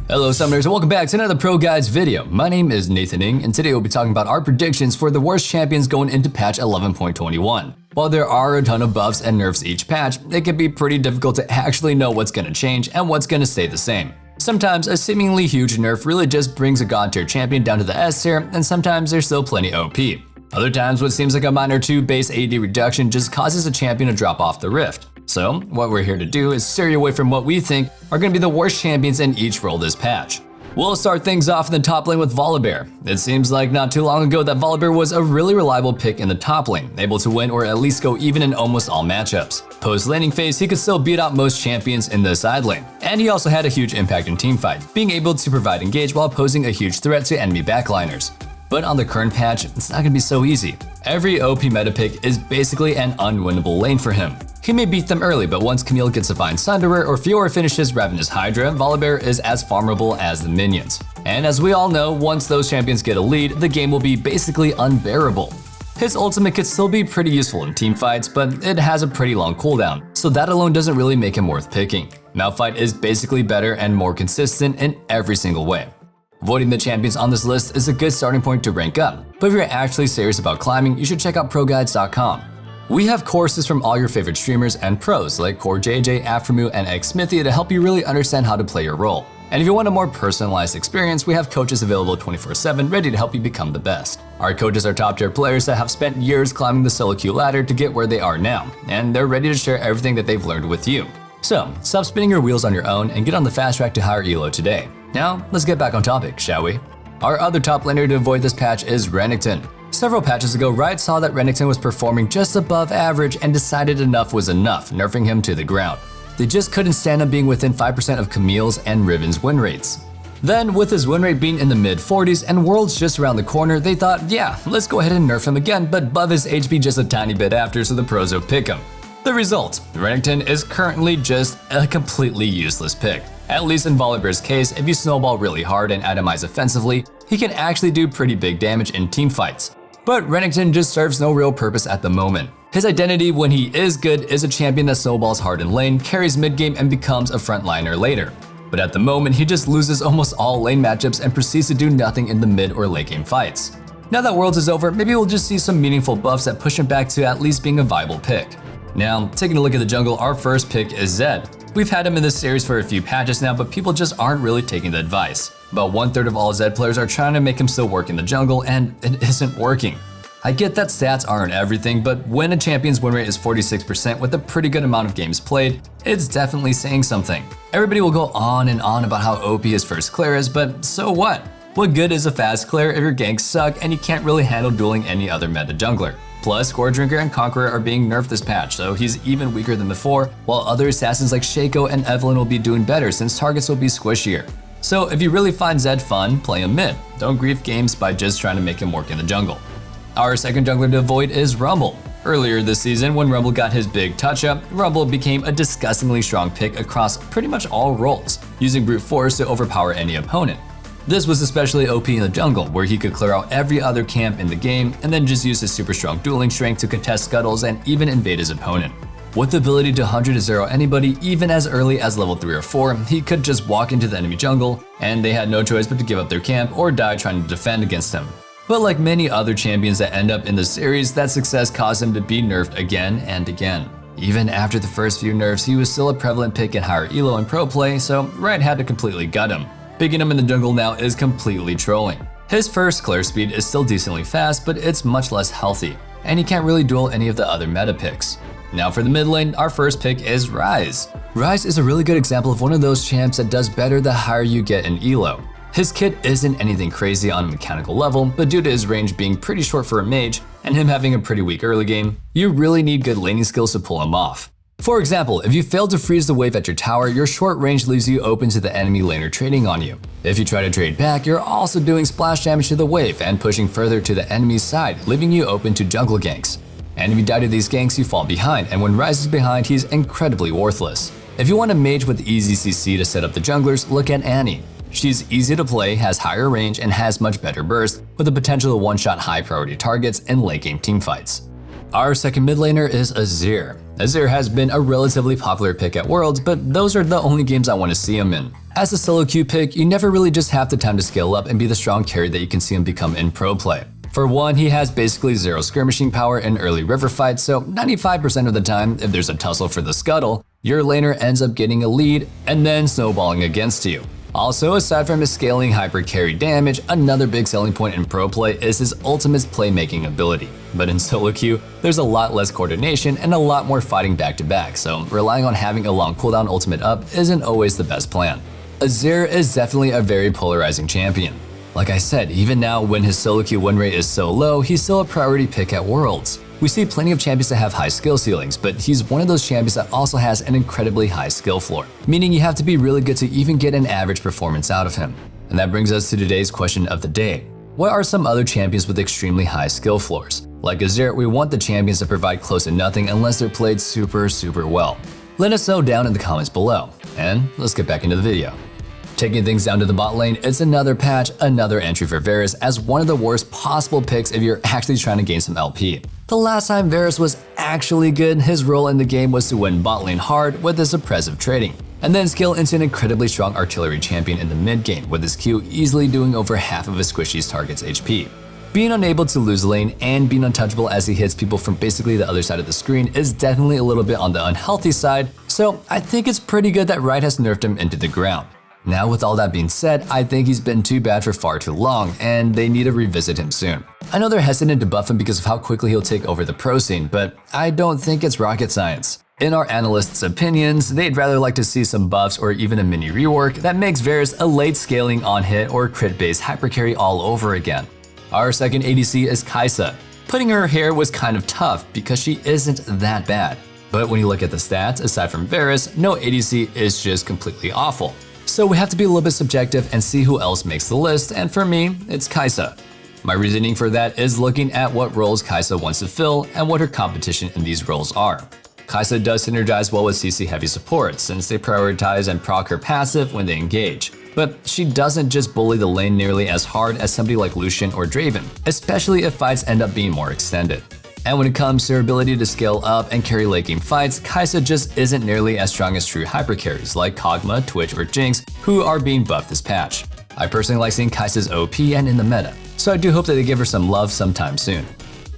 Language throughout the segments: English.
Hello Summoners and welcome back to another ProGuides video. My name is nnington, and today we'll be talking about our predictions for the worst champions going into patch 11.21. While there are a ton of buffs and nerfs each patch, it can be pretty difficult to actually know what's going to change and what's going to stay the same. Sometimes a seemingly huge nerf really just brings a god tier champion down to the S tier, and sometimes they're still plenty OP. Other times what seems like a minor 2 base AD reduction just causes a champion to drop off the rift. So, what we're here to do is steer you away from what we think are going to be the worst champions in each role this patch. We'll start things off in the top lane with Volibear. It seems like not too long ago that Volibear was a really reliable pick in the top lane, able to win or at least go even in almost all matchups. Post-laning phase, he could still beat out most champions in the side lane, and he also had a huge impact in teamfight, being able to provide engage while posing a huge threat to enemy backliners. But on the current patch, it's not going to be so easy. Every OP meta pick is basically an unwinnable lane for him. He may beat them early, but once Camille gets Divine Sunderer or Fiora finishes Ravenous Hydra, Volibear is as farmable as the minions. And as we all know, once those champions get a lead, the game will be basically unbearable. His ultimate could still be pretty useful in teamfights, but it has a pretty long cooldown, so that alone doesn't really make him worth picking. Malphite is basically better and more consistent in every single way. Avoiding the champions on this list is a good starting point to rank up, but if you're actually serious about climbing, you should check out ProGuides.com. We have courses from all your favorite streamers and pros like Core JJ, Afremu, and Xmithia to help you really understand how to play your role. And if you want a more personalized experience, we have coaches available 24/7 ready to help you become the best. Our coaches are top tier players that have spent years climbing the solo queue ladder to get where they are now, and they're ready to share everything that they've learned with you. So, stop spinning your wheels on your own and get on the fast track to higher elo today. Now, let's get back on topic, shall we? Our other top laner to avoid this patch is nnington. Several patches ago, Ryze saw that nnington was performing just above average and decided enough was enough, nerfing him to the ground. They just couldn't stand him being within 5% of Camille's and Riven's win rates. Then, with his win rate being in the mid-40s and Worlds just around the corner, they thought, yeah, let's go ahead and nerf him again, but buff his HP just a tiny bit after so the pros will pick him. The result, nnington is currently just a completely useless pick. At least in Volibear's case, if you snowball really hard and atomize offensively, he can actually do pretty big damage in teamfights. But nnington just serves no real purpose at the moment. His identity when he is good is a champion that snowballs hard in lane, carries mid-game, and becomes a frontliner later. But at the moment, he just loses almost all lane matchups and proceeds to do nothing in the mid or late game fights. Now that Worlds is over, maybe we'll just see some meaningful buffs that push him back to at least being a viable pick. Now, taking a look at the jungle, our first pick is Zed. We've had him in this series for a few patches now, but people just aren't really taking the advice. About 1/3 of all Zed players are trying to make him still work in the jungle, and it isn't working. I get that stats aren't everything, but when a champion's win rate is 46% with a pretty good amount of games played, it's definitely saying something. Everybody will go on and on about how OP his first clear is, but so what? What good is a fast clear if your ganks suck and you can't really handle dueling any other meta jungler? Plus, Core Drinker and Conqueror are being nerfed this patch, so he's even weaker than before, while other assassins like Shaco and Evelynn will be doing better since targets will be squishier. So if you really find Zed fun, play him mid. Don't grief games by just trying to make him work in the jungle. Our second jungler to avoid is Rumble. Earlier this season, when Rumble got his big touch-up, Rumble became a disgustingly strong pick across pretty much all roles, using brute force to overpower any opponent. This was especially OP in the jungle, where he could clear out every other camp in the game and then just use his super strong dueling strength to contest scuttles and even invade his opponent. With the ability to 100-0 anybody even as early as level 3 or 4, he could just walk into the enemy jungle, and they had no choice but to give up their camp or die trying to defend against him. But like many other champions that end up in the series, that success caused him to be nerfed again and again. Even after the first few nerfs, he was still a prevalent pick in higher elo and pro play, so Riot had to completely gut him. Picking him in the jungle now is completely trolling. His first clear speed is still decently fast, but it's much less healthy, and he can't really duel any of the other meta picks. Now for the mid lane, our first pick is Ryze. Ryze is a really good example of one of those champs that does better the higher you get in elo. His kit isn't anything crazy on a mechanical level, but due to his range being pretty short for a mage, and him having a pretty weak early game, you really need good laning skills to pull him off. For example, if you fail to freeze the wave at your tower, your short range leaves you open to the enemy laner trading on you. If you try to trade back, you're also doing splash damage to the wave and pushing further to the enemy's side, leaving you open to jungle ganks. And if you die to these ganks, you fall behind, and when Ryze is behind, he's incredibly worthless. If you want a mage with easy CC to set up the junglers, look at Annie. She's easy to play, has higher range, and has much better burst, with the potential to one-shot high priority targets in late game teamfights. Our second mid laner is Azir. Azir has been a relatively popular pick at Worlds, but those are the only games I want to see him in. As a solo queue pick, you never really just have the time to scale up and be the strong carry that you can see him become in pro play. For one, he has basically zero skirmishing power in early river fights, so 95% of the time, if there's a tussle for the scuttle, your laner ends up getting a lead and then snowballing against you. Also, aside from his scaling hyper carry damage, another big selling point in pro play is his ultimate's playmaking ability. But in solo queue, there's a lot less coordination and a lot more fighting back to back, so relying on having a long cooldown ultimate up isn't always the best plan. Azir is definitely a very polarizing champion. Like I said, even now when his solo queue win rate is so low, he's still a priority pick at Worlds. We see plenty of champions that have high skill ceilings, but he's one of those champions that also has an incredibly high skill floor, meaning you have to be really good to even get an average performance out of him. And that brings us to today's question of the day. What are some other champions with extremely high skill floors? Like Azir, we want the champions to provide close to nothing unless they're played super well. Let us know down in the comments below, and let's get back into the video. Taking things down to the bot lane, it's another patch, another entry for Varus as one of the worst possible picks if you're actually trying to gain some LP. The last time Varus was actually good, his role in the game was to win bot lane hard with his suppressive trading, and then scale into an incredibly strong artillery champion in the mid game with his Q easily doing over half of his squishy's target's HP. Being unable to lose lane and being untouchable as he hits people from basically the other side of the screen is definitely a little bit on the unhealthy side, so I think it's pretty good that Ryze has nerfed him into the ground. Now with all that being said, I think he's been too bad for far too long, and they need to revisit him soon. I know they're hesitant to buff him because of how quickly he'll take over the pro scene, but I don't think it's rocket science. In our analysts' opinions, they'd rather like to see some buffs or even a mini rework that makes Varus a late scaling on-hit or crit-based hypercarry all over again. Our second ADC is Kaisa. Putting her here was kind of tough because she isn't that bad. But when you look at the stats, aside from Varus, no ADC is just completely awful. So we have to be a little bit subjective and see who else makes the list, and for me, it's Kaisa. My reasoning for that is looking at what roles Kaisa wants to fill and what her competition in these roles are. Kaisa does synergize well with CC heavy support since they prioritize and proc her passive when they engage. But she doesn't just bully the lane nearly as hard as somebody like Lucian or Draven, especially if fights end up being more extended. And when it comes to her ability to scale up and carry late game fights, Kaisa just isn't nearly as strong as true hypercarries like Kog'Maw, Twitch, or Jinx, who are being buffed this patch. I personally like seeing Kaisa's OP and in the meta, so I do hope that they give her some love sometime soon.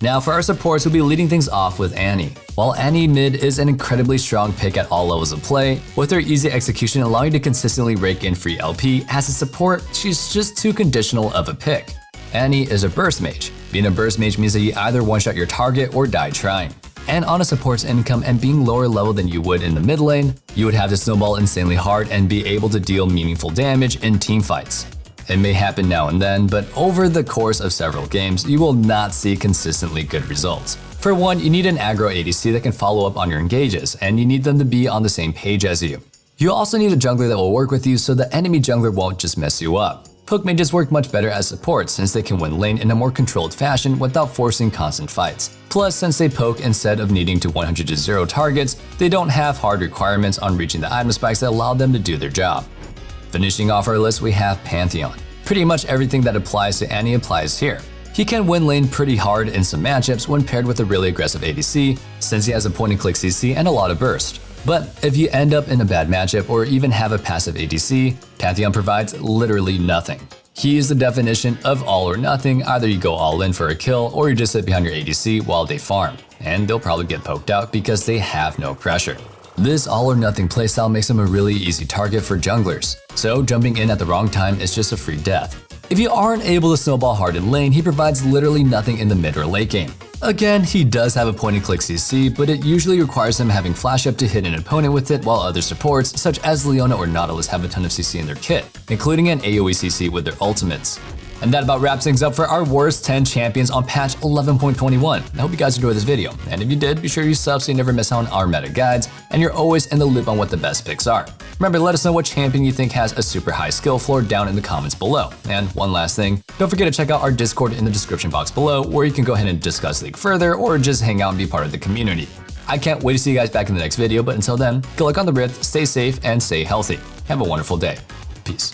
Now for our supports, we'll be leading things off with Annie. While Annie mid is an incredibly strong pick at all levels of play, with her easy execution allowing you to consistently rake in free LP, as a support, she's just too conditional of a pick. Annie is a burst mage. Being a burst mage means that you either one-shot your target or die trying. And on a support's income and being lower level than you would in the mid lane, you would have to snowball insanely hard and be able to deal meaningful damage in team fights. It may happen now and then, but over the course of several games, you will not see consistently good results. For one, you need an aggro ADC that can follow up on your engages, and you need them to be on the same page as you. You also need a jungler that will work with you so the enemy jungler won't just mess you up. Poke mages work much better as supports since they can win lane in a more controlled fashion without forcing constant fights. Plus, since they poke instead of needing to 100 to 0 targets, they don't have hard requirements on reaching the item spikes that allow them to do their job. Finishing off our list, we have Pantheon. Pretty much everything that applies to Annie applies here. He can win lane pretty hard in some matchups when paired with a really aggressive ADC, since he has a point-and-click CC and a lot of burst. But if you end up in a bad matchup or even have a passive ADC, Pantheon provides literally nothing. He is the definition of all or nothing. Either you go all in for a kill or you just sit behind your ADC while they farm, and they'll probably get poked out because they have no pressure. This all or nothing playstyle makes him a really easy target for junglers, so jumping in at the wrong time is just a free death. If you aren't able to snowball hard in lane, he provides literally nothing in the mid or late game. Again, he does have a point-and-click CC, but it usually requires him having flash up to hit an opponent with it, while other supports, such as Leona or Nautilus, have a ton of CC in their kit, including an AoE CC with their ultimates. And that about wraps things up for our worst 10 champions on patch 11.21. I hope you guys enjoyed this video, and if you did, be sure you sub so you never miss out on our meta guides, and you're always in the loop on what the best picks are. Remember, let us know what champion you think has a super high skill floor down in the comments below. And one last thing, don't forget to check out our Discord in the description box below, where you can go ahead and discuss League further or just hang out and be part of the community. I can't wait to see you guys back in the next video, but until then, good luck on the Rift, stay safe, and stay healthy. Have a wonderful day. Peace.